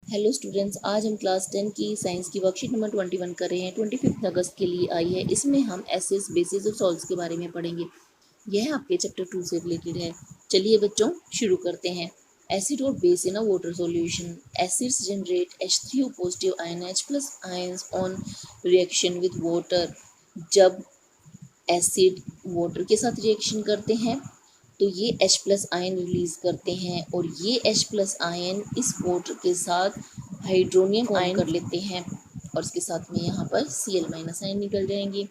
Hello students, आज हम class 10 की साइंस की वर्कशीट नंबर 21 कर रहे हैं। 25 अगस्त के लिए आई है। इसमें हम एसिड्स, बेसिस और सॉल्ट्स के बारे में पढ़ेंगे। यह आपके चैप्टर 2 से रिलेटेड है। चलिए बच्चों, शुरू करते हैं। एसिड और base in a water solution. Acids generate H3O positive ion, H plus ions on reaction with water. जब एसिड वाटर के साथ रिएक्शन करते हैं तो ये H प्लस आयन रिलीज करते हैं और ये H प्लस आयन इस वाटर के साथ हाइड्रोनियम आयन कर लेते हैं और इसके साथ में यहाँ पर Cl माइनस आयन निकल जाएंगे।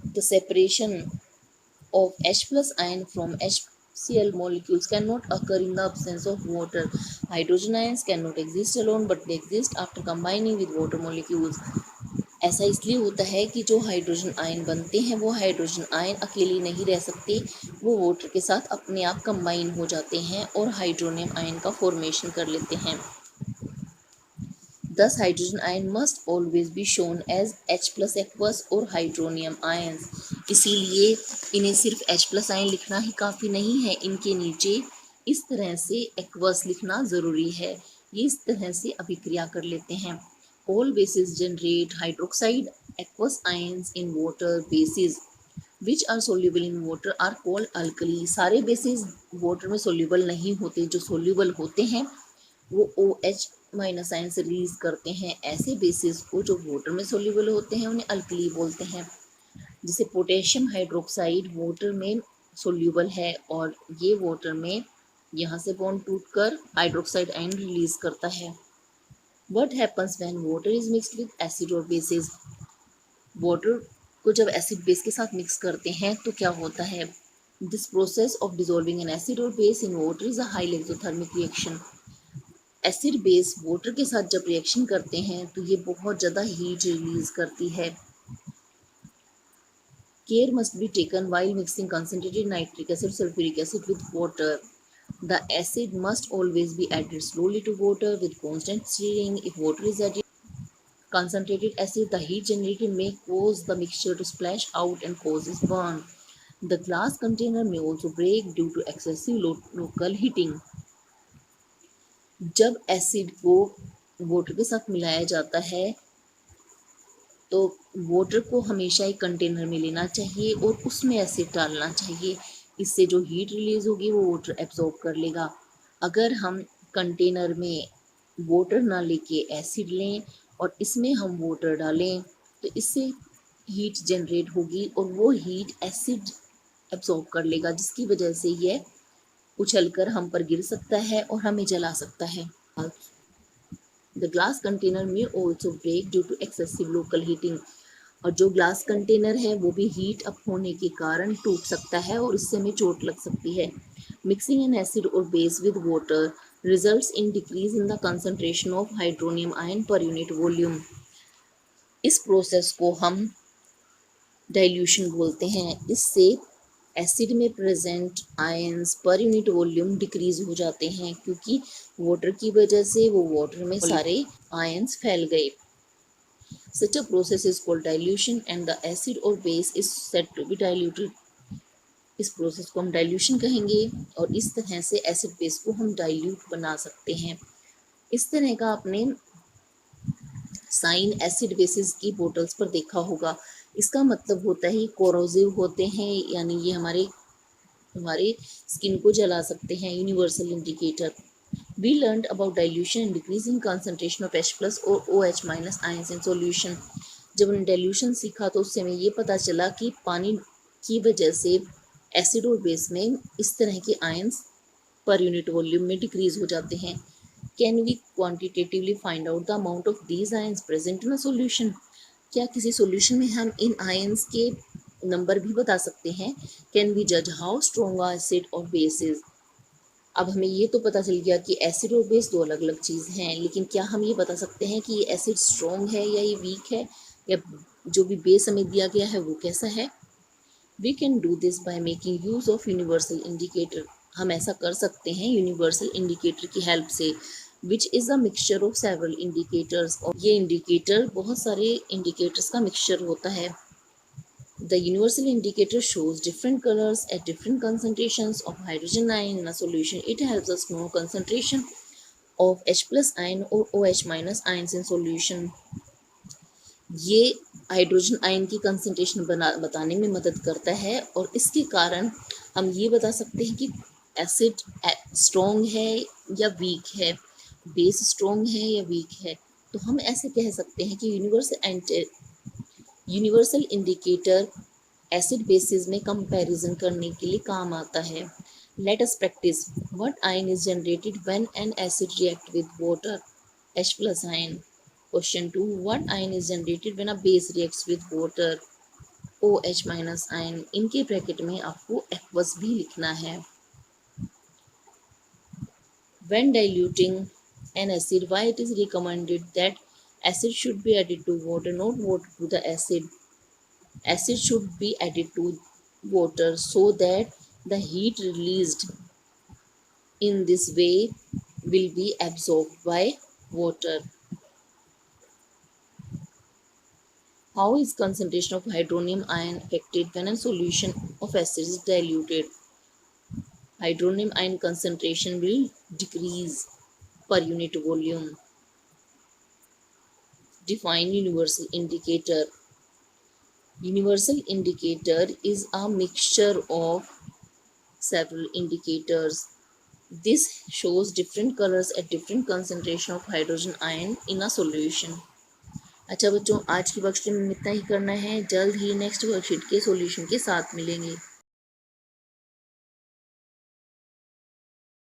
The separation of H plus ion from HCl molecules cannot occur in the absence of water. Hydrogen ions cannot exist alone, but they exist after combining with water molecules. ऐसा इसलिए होता है कि जो hydrogen ion बनते हैं वो hydrogen ion अकेले नहीं रह सकते, वो वाटर के साथ अपने आप कंबाइन हो जाते हैं और हाइड्रोनियम आयन का फॉर्मेशन कर लेते हैं। Thus, hydrogen ion must always be shown as H plus aqueous और हाइड्रोनियम आयन्स। इसीलिए इन्हें सिर्फ H plus आयन लिखना ही काफ़ी नहीं है, इनके नीचे इस तरह से एक्वस लिखना ज़रूरी है। ये इस तरह से अभिक्रिया कर लेते हैं। All bases generate hydroxide aqueous ions in water. Bases which are soluble in water are called alkali. सारे बेसिस वाटर में सोल्यूबल नहीं होते, जो सोल्यूबल होते हैं वो OH माइनस आयन से रिलीज करते हैं। ऐसे बेसिस को जो वाटर में सोल्यूबल होते हैं उन्हें अल्कली बोलते हैं। जैसे पोटेशियम हाइड्रोक्साइड वाटर में सोल्यूबल है और ये वाटर में यहाँ से बॉन्ड टूटकर हाइड्रोक्साइड आयन रिलीज करता है। What happens when water is mixed with acid और बेसिस। वाटर को जब एसिड बेस के साथ मिक्स करते हैं तो क्या होता है? This process of dissolving an acid और base in water is a highly exothermic reaction. Acid base water के साथ जब रिएक्शन करते हैं तो ये बहुत ज़्यादा हीट रिलीज करती है। Care must be taken while mixing concentrated nitric acid sulphuric acid with water. The acid must always be added slowly to water with constant stirring. If water is added concentrated acid, the heat generated may cause the mixture to splash out and causes burn. The glass container may also break due to excessive local heating. जब acid को water के साथ मिलाया जाता है तो water को हमेशा एक कंटेनर में लेना चाहिए और उसमें एसिड डालना चाहिए। इससे जो हीट रिलीज होगी वो वाटर एब्जॉर्ब कर लेगा। अगर हम कंटेनर में वाटर ना लेके एसिड लें और इसमें हम वाटर डालें तो इससे हीट जनरेट होगी और वो हीट एसिड एब्जॉर्ब कर लेगा, जिसकी वजह से यह उछलकर हम पर गिर सकता है और हमें जला सकता है। The glass container may also break due to excessive local heating. और जो ग्लास कंटेनर है वो भी हीट अप होने के कारण टूट सकता है और इससे हमें चोट लग सकती है। मिक्सिंग एन एसिड और base with water results in decrease in the concentration of hydronium ion per unit volume. इस प्रोसेस को हम डाइल्यूशन बोलते हैं। इससे एसिड में present ions per unit volume decrease हो जाते हैं, क्योंकि वाटर की वजह से वो वाटर में सारे आयंस फैल गए। Such a process is called dilution and the acid or base is said to be diluted. इस प्रोसेस को हम डाइल्यूशन कहेंगे और इस तरह से एसिड बेस को हम डाइल्यूट बना सकते हैं। इस तरह का आपने साइन एसिड बेसिस की बोतल्स पर देखा होगा। इसका मतलब होता है कोरोसिव होते हैं, यानी ये हमारे स्किन को जला सकते हैं। Universal indicator. We learned about dilution and decreasing concentration of H plus or OH minus ions in solution. जब हमने डाइल्यूशन सीखा तो उससे हमें ये पता चला कि पानी की वजह से एसिड और बेस में इस तरह के आयंस पर यूनिट वॉल्यूम में डिक्रीज हो जाते हैं। Can we quantitatively find out the amount of these ions present in a solution. क्या किसी सॉल्यूशन में हम इन आयंस के नंबर भी बता सकते हैं? कैन वी जज हाउ स्ट्रॉन्ग एसिड और बेस इज। अब हमें ये तो पता चल गया कि एसिड और बेस दो अलग अलग चीज़ हैं, लेकिन क्या हम ये बता सकते हैं कि ये एसिड स्ट्रॉन्ग है या ये वीक है, या जो भी बेस हमें दिया गया है वो कैसा है? We can do this by making use of universal indicator. हम ऐसा कर सकते हैं यूनिवर्सल इंडिकेटर की हेल्प से, which is a mixture of several indicators. और ये इंडिकेटर बहुत सारे इंडिकेटर्स का मिक्सचर होता है। The universal indicator shows different colors at different concentrations of hydrogen ion in a solution. It helps us know concentration of H plus ion or OH minus ions in solution. ये hydrogen ion की concentration बताने में मदद करता है और इसके कारण हम ये बता सकते हैं कि एसिड स्ट्रॉन्ग है या वीक है, बेस स्ट्रॉन्ग है या वीक है। तो हम ऐसे कह सकते हैं कि यूनिवर्सल इंडिकेटर एसिड बेसिस में कंपैरिजन करने के लिए काम आता है। Let us practice. What ion is generated when an acid react with water? H plus ion. Question 2. What ion is generated when a base reacts with water? OH minus ion. इनके bracket में आपको aqueous भी लिखना है। When diluting an acid, why it is recommended that acid should be added to water, not water to the acid? Acid should be added to water so that the heat released in this way will be absorbed by water. How is concentration of hydronium ion affected when a solution of acid is diluted? Hydronium ion concentration will decrease per unit volume. Define universal indicator. Universal indicator is a mixture of several indicators. This shows different colors at different concentration of hydrogen ion in a solution. अच्छा बच्चों, आज की worksheet में इतना ही करना है। जल्द ही next worksheet के सॉल्यूशन के साथ मिलेंगे।